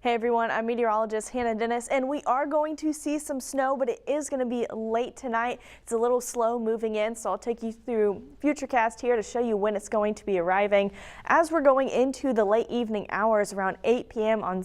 Hey everyone, I'm meteorologist Hannah Dennis, and we are going to see some snow, but it is going to be late tonight. It's a little slow moving in, so I'll take you through Futurecast here to show you when it's going to be arriving. As we're going into the late evening hours around 8 p.m. on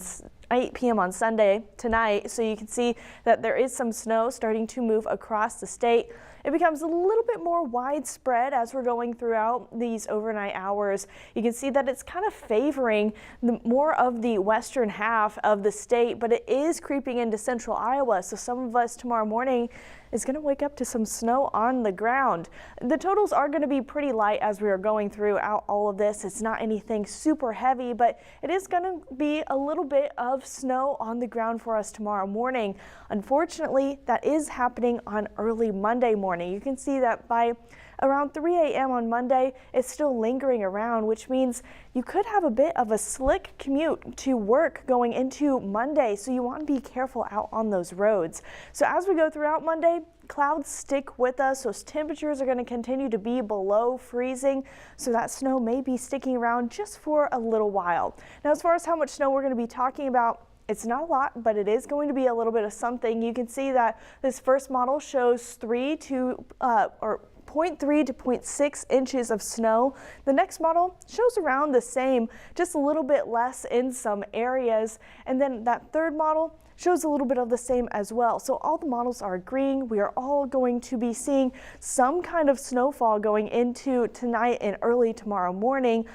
Sunday tonight, so you can see that there is some snow starting to move across the state. It becomes a little bit more widespread as we're going throughout these overnight hours. You can see that it's kind of favoring more of the western half of the state, but it is creeping into central Iowa. So some of us tomorrow morning is going to wake up to some snow on the ground. The totals are going to be pretty light as we are going throughout all of this. It's not anything super heavy, but it is going to be a little bit of snow on the ground for us tomorrow morning. Unfortunately, that is happening on early Monday morning. You can see that by around 3 a.m. on Monday, it's still lingering around, which means you could have a bit of a slick commute to work going into Monday, so you want to be careful out on those roads. So as we go throughout Monday, clouds stick with us. Those temperatures are going to continue to be below freezing, so that snow may be sticking around just for a little while. Now, as far as how much snow we're going to be talking about, it's not a lot, but it is going to be a little bit of something. You can see that this first model shows 0.3 to 0.6 inches of snow. The next model shows around the same, just a little bit less in some areas. And then that third model shows a little bit of the same as well. So all the models are agreeing. We are all going to be seeing some kind of snowfall going into tonight and early tomorrow morning.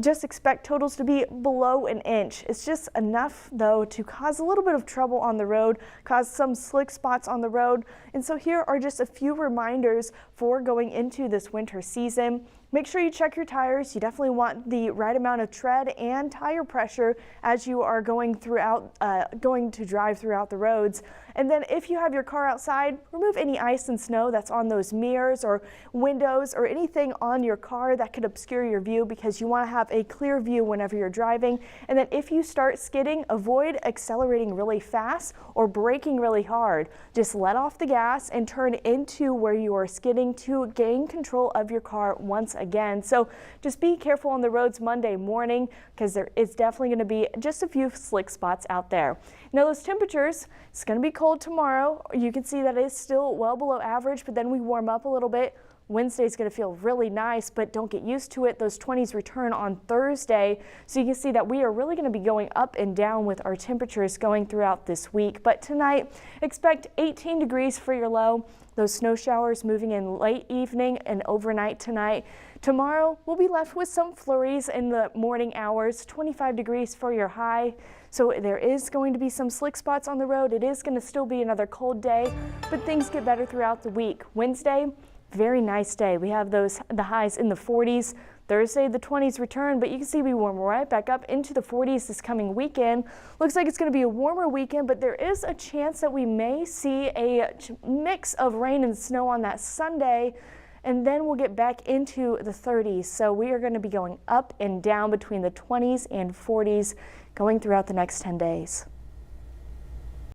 Just expect totals to be below an inch. It's just enough, though, to cause a little bit of trouble on the road, cause some slick spots on the road. And so here are just a few reminders for going into this winter season. Make sure you check your tires. You definitely want the right amount of tread and tire pressure as you are going to drive throughout the roads. And then if you have your car outside, remove any ice and snow that's on those mirrors or windows or anything on your car that could obscure your view, because you want to have a clear view whenever you're driving. And then if you start skidding, avoid accelerating really fast or braking really hard. Just let off the gas and turn into where you are skidding to gain control of your car once again. So just be careful on the roads Monday morning, because there is definitely going to be just a few slick spots out there. Now, those temperatures, it's going to be cold tomorrow. You can see that it's still well below average, but then we warm up a little bit. Wednesday is going to feel really nice, but don't get used to it. Those 20s return on Thursday. So you can see that we are really going to be going up and down with our temperatures going throughout this week. But tonight, expect 18 degrees for your low. Those snow showers moving in late evening and overnight tonight. Tomorrow, we'll be left with some flurries in the morning hours, 25 degrees for your high. So there is going to be some slick spots on the road. It is going to still be another cold day, but things get better throughout the week. Wednesday, very nice day. We have the highs in the 40s. Thursday, the 20s return, but you can see we warm right back up into the 40s this coming weekend. Looks like it's going to be a warmer weekend, but there is a chance that we may see a mix of rain and snow on that Sunday, and then we'll get back into the 30s. So we are going to be going up and down between the 20s and 40s going throughout the next 10 days.